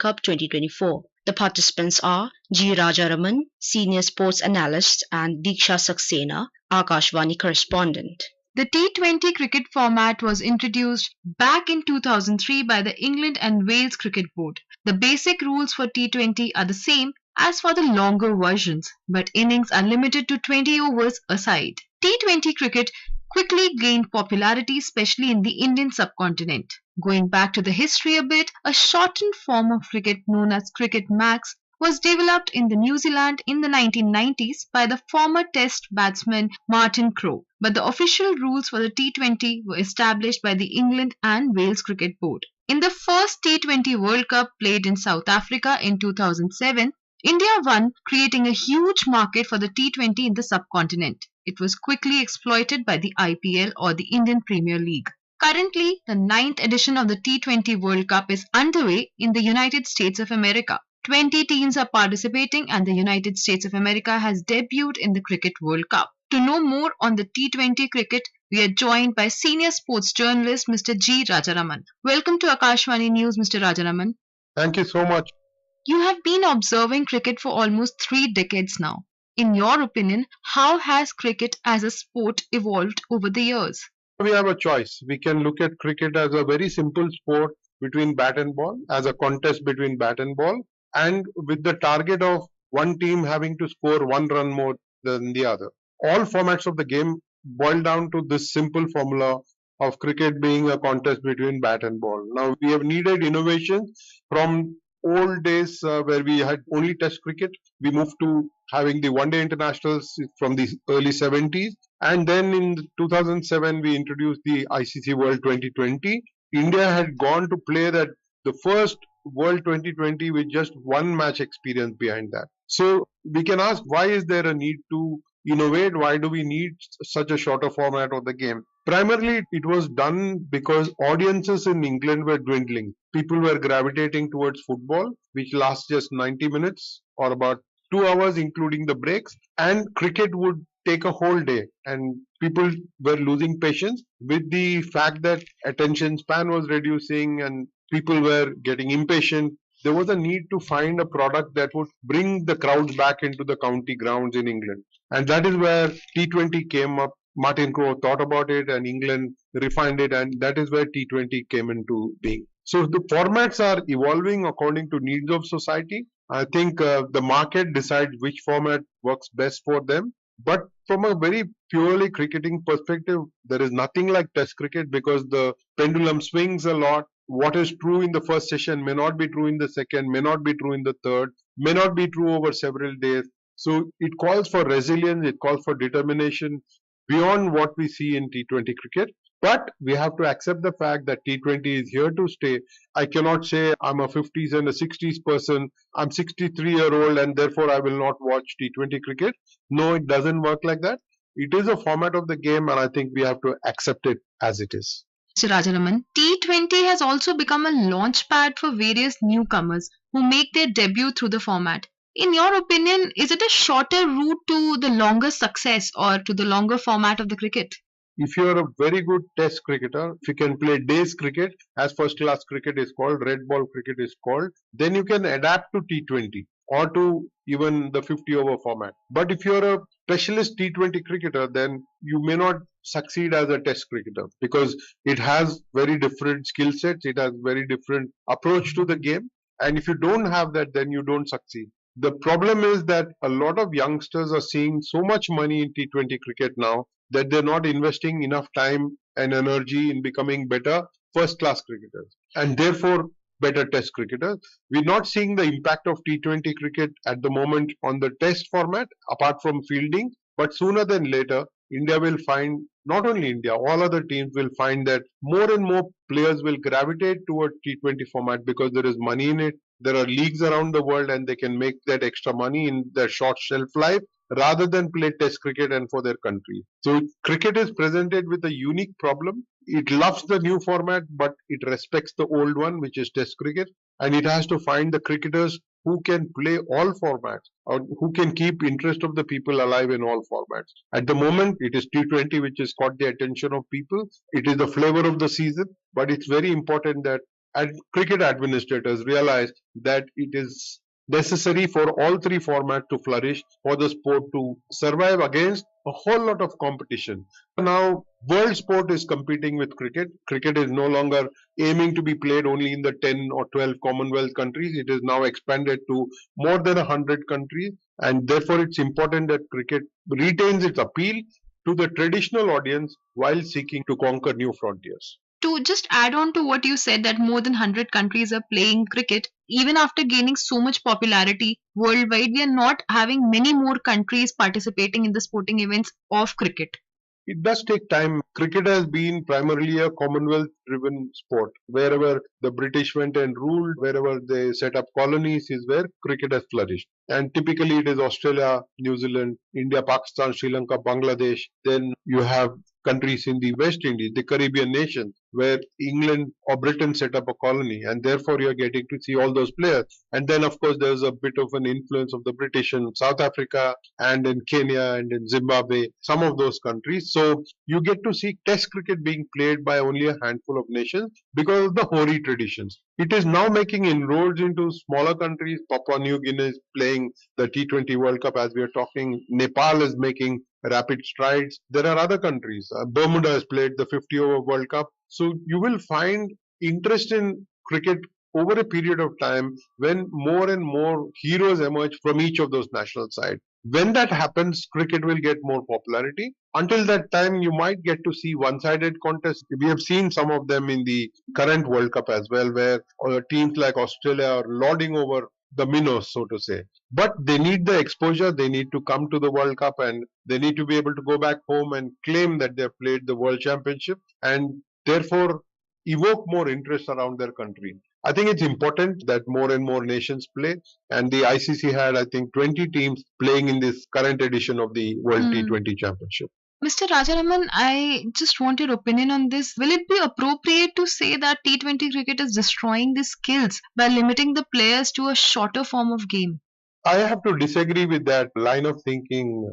Cup 2024. The participants are G. Rajaraman, Senior Sports Analyst, and Deeksha Saksena, Akashvani Correspondent. The T20 cricket format was introduced back in 2003 by the England and Wales Cricket Board. The basic rules for T20 are the same as for the longer versions, but innings are limited to 20 overs a side. T20 cricket quickly gained popularity, especially in the Indian subcontinent. Going back to the history a bit, a shortened form of cricket known as Cricket Max was developed in New Zealand in the 1990s by the former Test batsman Martin Crowe, but the official rules for the T20 were established by the England and Wales Cricket Board. In the first T20 World Cup played in South Africa in 2007, India won, creating a huge market for the T20 in the subcontinent. It was quickly exploited by the IPL or the Indian Premier League. Currently, the 9th edition of the T20 World Cup is underway in the United States of America. 20 teams are participating and the United States of America has debuted in the Cricket World Cup. To know more on the T20 cricket, we are joined by senior sports journalist Mr. G. Rajaraman. Welcome to Akashvani News, Mr. Rajaraman. Thank you so much. You have been observing cricket for almost 3 decades now. In your opinion, how has cricket as a sport evolved over the years? We have a choice. We can look at cricket as a very simple sport between bat and ball, as a contest between bat and ball, and with the target of one team having to score 1 run more than the other. All formats of the game boil down to this simple formula of cricket being a contest between bat and ball. Now, we have needed innovations from old days where we had only test cricket. We moved to having the one-day internationals from the early 70s. And then in 2007, we introduced the ICC World 2020. India had gone to play the first World 2020 with just one match experience behind that. So we can ask, why is there a need to innovate? Why do we need such a shorter format of the game? Primarily, it was done because audiences in England were dwindling. People were gravitating towards football, which lasts just 90 minutes or about 2 hours, including the breaks. And cricket would take a whole day. And people were losing patience with the fact that attention span was reducing and people were getting impatient. There was a need to find a product that would bring the crowds back into the county grounds in England. And that is where T20 came up. Martin Crowe thought about it and England refined it, and that is where T20 came into being. So the formats are evolving according to needs of society. I think the market decides which format works best for them. But from a very purely cricketing perspective, there is nothing like test cricket because the pendulum swings a lot. What is true in the first session may not be true in the second, may not be true in the third, may not be true over several days. So it calls for resilience, it calls for determination beyond what we see in T20 cricket. But we have to accept the fact that T20 is here to stay. I cannot say I'm a 50s and a 60s person, I'm 63-year-old and therefore I will not watch T20 cricket. No, it doesn't work like that. It is a format of the game and I think we have to accept it as it is. Mr. Rajaraman, T20 has also become a launch pad for various newcomers who make their debut through the format. In your opinion, is it a shorter route to the longer success or to the longer format of the cricket? If you are a very good test cricketer, if you can play days cricket, as first class cricket is called, red ball cricket is called, then you can adapt to T20 or to even the 50 over format. But if you're a specialist T20 cricketer, then you may not succeed as a test cricketer because it has very different skill sets, it has very different approach to the game. And if you don't have that, then you don't succeed. The problem is that a lot of youngsters are seeing so much money in T20 cricket now that they're not investing enough time and energy in becoming better first-class cricketers and therefore better test cricketers. We're not seeing the impact of T20 cricket at the moment on the test format apart from fielding, but sooner than later, India will find, not only India, all other teams will find that more and more players will gravitate toward T20 format because there is money in it. There are leagues around the world and they can make that extra money in their short shelf life rather than play test cricket and for their country. So cricket is presented with a unique problem. It loves the new format, but it respects the old one, which is test cricket. And it has to find the cricketers who can play all formats or who can keep interest of the people alive in all formats. At the moment, it is T20 which has caught the attention of people. It is the flavor of the season, but it's very important that and cricket administrators realized that it is necessary for all three formats to flourish, for the sport to survive against a whole lot of competition. Now, world sport is competing with cricket. Cricket is no longer aiming to be played only in the 10 or 12 Commonwealth countries. It is now expanded to more than 100 countries, and therefore it's important that cricket retains its appeal to the traditional audience while seeking to conquer new frontiers. To just add on to what you said, that more than 100 countries are playing cricket, even after gaining so much popularity worldwide, we are not having many more countries participating in the sporting events of cricket. It does take time. Cricket has been primarily a Commonwealth driven sport. Wherever the British went and ruled, wherever they set up colonies, is where cricket has flourished. And typically it is Australia, New Zealand, India, Pakistan, Sri Lanka, Bangladesh. Then you have countries in the West Indies, the Caribbean nations, where England or Britain set up a colony, and therefore you're getting to see all those players. And then, of course, there's a bit of an influence of the British in South Africa and in Kenya and in Zimbabwe, some of those countries. So you get to see Test cricket being played by only a handful of nations because of the hoary traditions. It is now making inroads into smaller countries. Papua New Guinea is playing the T20 World Cup as we are talking. Nepal is making rapid strides. There are other countries. Bermuda has played the 50 over World Cup. So you will find interest in cricket over a period of time when more and more heroes emerge from each of those national sides. When that happens, cricket will get more popularity. Until that time, you might get to see one-sided contests. We have seen some of them in the current World Cup as well, where teams like Australia are lording over the minnows, so to say. But they need the exposure, they need to come to the World Cup, and they need to be able to go back home and claim that they've played the World Championship and therefore evoke more interest around their country. I think it's important that more and more nations play, and the ICC had, I think, 20 teams playing in this current edition of the World T20 Championship. Mr. Rajaraman, I just want your opinion on this. Will it be appropriate to say that T20 cricket is destroying the skills by limiting the players to a shorter form of game? I have to disagree with that line of thinking,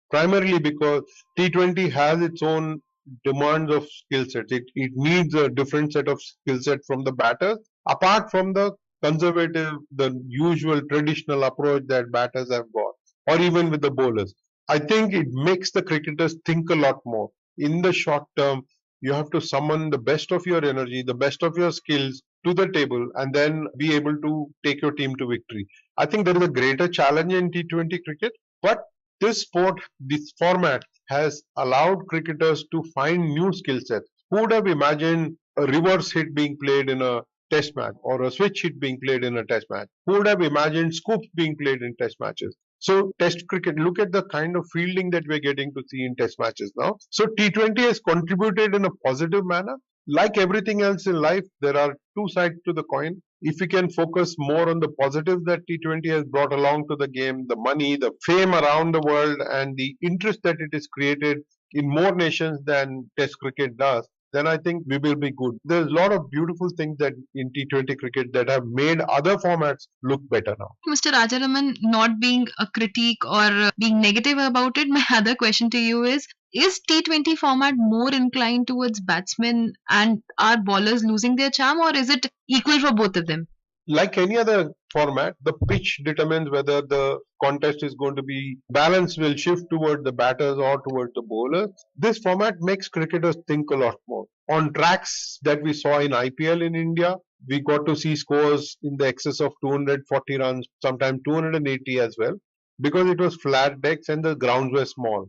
primarily because T20 has its own demands of skill sets. It needs a different set of skill set from the batters, apart from the conservative, the usual traditional approach that batters have got, or even with the bowlers. I think it makes the cricketers think a lot more. In the short term, you have to summon the best of your energy, the best of your skills to the table, and then be able to take your team to victory. I think there is a greater challenge in T20 cricket, but this sport, this format has allowed cricketers to find new skill sets. Who would have imagined a reverse hit being played in a test match or a switch hit being played in a test match? Who would have imagined scoops being played in test matches? So test cricket, look at the kind of fielding that we're getting to see in test matches now. So T20 has contributed in a positive manner. Like everything else in life, there are two sides to the coin. If we can focus more on the positives that T20 has brought along to the game, the money, the fame around the world, and the interest that it has created in more nations than Test cricket does, then I think we will be good. There's a lot of beautiful things that in T20 cricket that have made other formats look better now. Mr. Rajaraman, not being a critique or being negative about it, my other question to you is T20 format more inclined towards batsmen and are bowlers losing their charm, or is it equal for both of them? Like any other format, the pitch determines whether the contest is going to be balance will shift toward the batters or towards the bowlers. This format makes cricketers think a lot more. On tracks that we saw in IPL in India, we got to see scores in the excess of 240 runs, sometimes 280 as well, because it was flat decks and the grounds were small.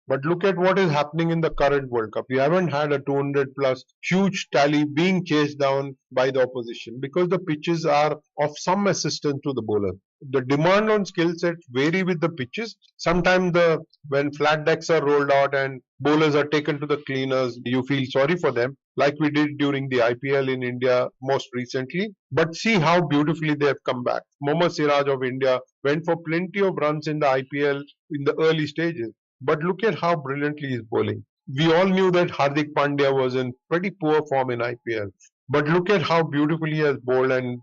But look at what is happening in the current World Cup. We haven't had a 200 plus huge tally being chased down by the opposition because the pitches are of some assistance to the bowler. The demand on skill sets vary with the pitches. Sometimes when flat decks are rolled out and bowlers are taken to the cleaners, you feel sorry for them, like we did during the IPL in India most recently. But see how beautifully they have come back. Mohammad Siraj of India went for plenty of runs in the IPL in the early stages. But look at how brilliantly he's bowling. We all knew that Hardik Pandya was in pretty poor form in IPL. But look at how beautifully he has bowled and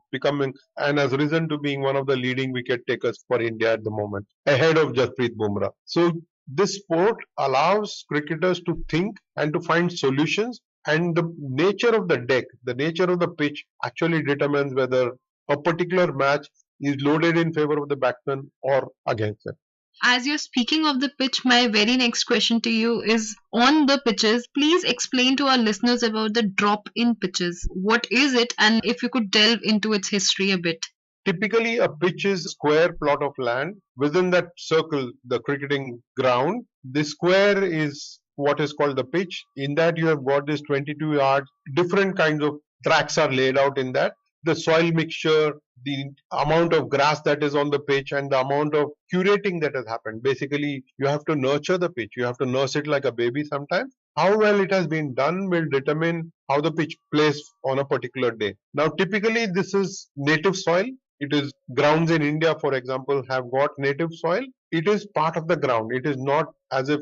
has risen to being one of the leading wicket takers for India at the moment, ahead of Jasprit Bumrah. So this sport allows cricketers to think and to find solutions And the nature of the deck, the nature of the pitch actually determines whether a particular match is loaded in favor of the batsman or against them. As you're speaking of the pitch, my very next question to you is on the pitches. Please explain to our listeners about the drop in pitches. What is it, and if you could delve into its history a bit? Typically, a pitch is a square plot of land. Within that circle, the cricketing ground, the square is what is called the pitch. In that, you have got this 22 yards. Different kinds of tracks are laid out in that. The soil mixture, the amount of grass that is on the pitch, and the amount of curating that has happened. Basically, you have to nurture the pitch. You have to nurse it like a baby sometimes. How well it has been done will determine how the pitch plays on a particular day. Now, typically, this is native soil. It is grounds in India, for example, have got native soil. It is part of the ground. It is not as if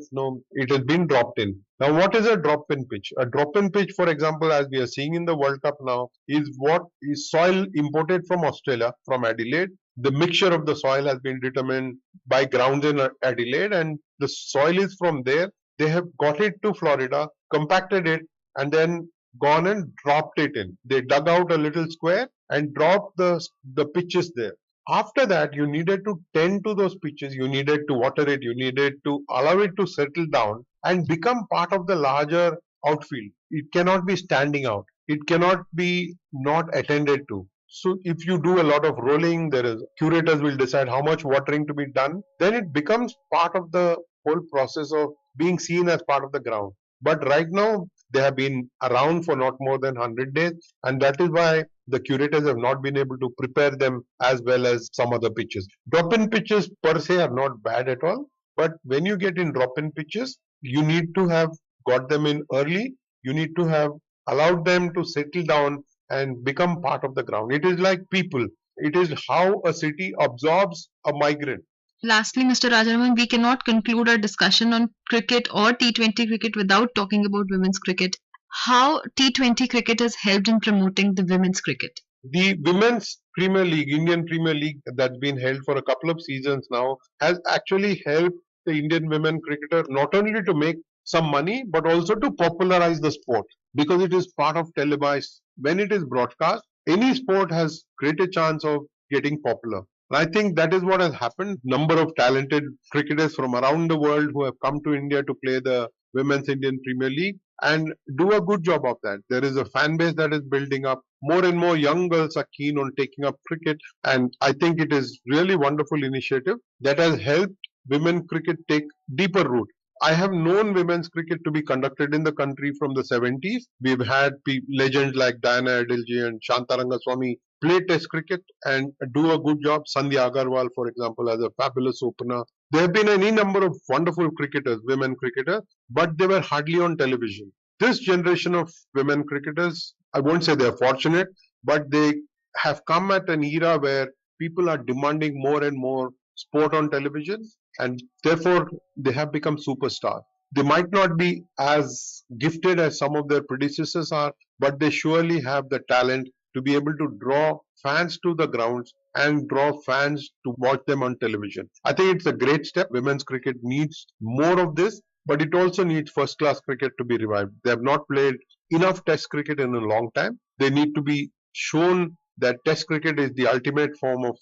it has been dropped in. Now, what is a drop in pitch? A drop in pitch, for example, as we are seeing in the World Cup now, is what is soil imported from Australia, from Adelaide. The mixture of the soil has been determined by grounds in Adelaide, and the soil is from there. They have got it to Florida, compacted it, and then gone and dropped it in. They dug out a little square and dropped the pitches there. After that, you needed to tend to those pitches, you needed to water it, you needed to allow it to settle down and become part of the larger outfield. It cannot be standing out. It cannot be not attended to. So if you do a lot of rolling, there is curators will decide how much watering to be done. Then it becomes part of the whole process of being seen as part of the ground. But right now, they have been around for not more than 100 days, and that is why the curators have not been able to prepare them as well as some other pitches. Drop in pitches per se are not bad at all, but when you get in drop in pitches, you need to have got them in early, you need to have allowed them to settle down and become part of the ground. It is like people, it is how a city absorbs a migrant. Lastly, Mr. Rajaraman, we cannot conclude our discussion on cricket or T20 cricket without talking about women's cricket. How T20 cricket has helped in promoting the women's cricket? The Women's Premier League, Indian Premier League, that's been held for a couple of seasons now, has actually helped the Indian women cricketer not only to make some money but also to popularize the sport because it is part of televised. When it is broadcast, any sport has greater chance of getting popular. And I think that is what has happened. Number of talented cricketers from around the world who have come to India to play the Women's Indian Premier League and do a good job of that. There is a fan base that is building up. More and more young girls are keen on taking up cricket, and I think it is really wonderful initiative that has helped women cricket take deeper root. I have known women's cricket to be conducted in the country from the 70s. We've had legends like Diana Adilji and Shanta Rangaswamy play test cricket and do a good job. Sandhya Agarwal, for example, as a fabulous opener. There have been any number of wonderful cricketers, women cricketers, but they were hardly on television. This generation of women cricketers, I won't say they're fortunate, but they have come at an era where people are demanding more and more sport on television, and therefore they have become superstars. They might not be as gifted as some of their predecessors are, but they surely have the talent to be able to draw fans to the grounds and draw fans to watch them on television. I think it's a great step. Women's cricket needs more of this, but it also needs first class cricket to be revived. They have not played enough test cricket in a long time. They need to be shown that test cricket is the ultimate form of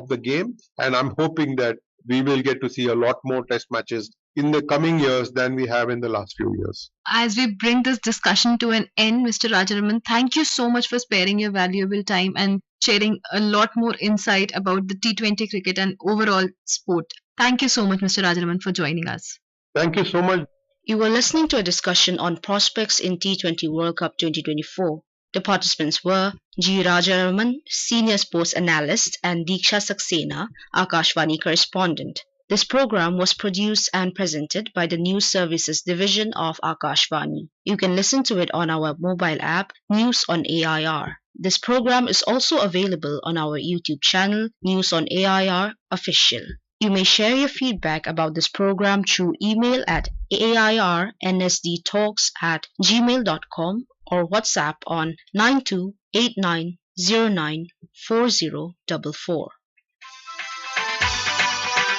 the game, and I'm hoping that we will get to see a lot more test matches in the coming years than we have in the last few years. As we bring this discussion to an end, Mr. Rajaraman, thank you so much for sparing your valuable time and sharing a lot more insight about the T20 cricket and overall sport. Thank you so much, Mr. Rajaraman, for joining us. Thank you so much. You were listening to a discussion on prospects in T20 World Cup 2024. The participants were G. Rajaraman, Senior Sports Analyst, and Deeksha Saksena, Akashvani Correspondent. This program was produced and presented by the News Services Division of Akashvani. You can listen to it on our mobile app, News on AIR. This program is also available on our YouTube channel, News on AIR Official. You may share your feedback about this program through email at airnsdtalks@gmail.com or WhatsApp on 9289094044.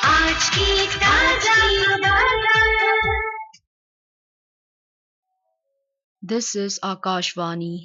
आज की ताजा खबर This is Akashvani.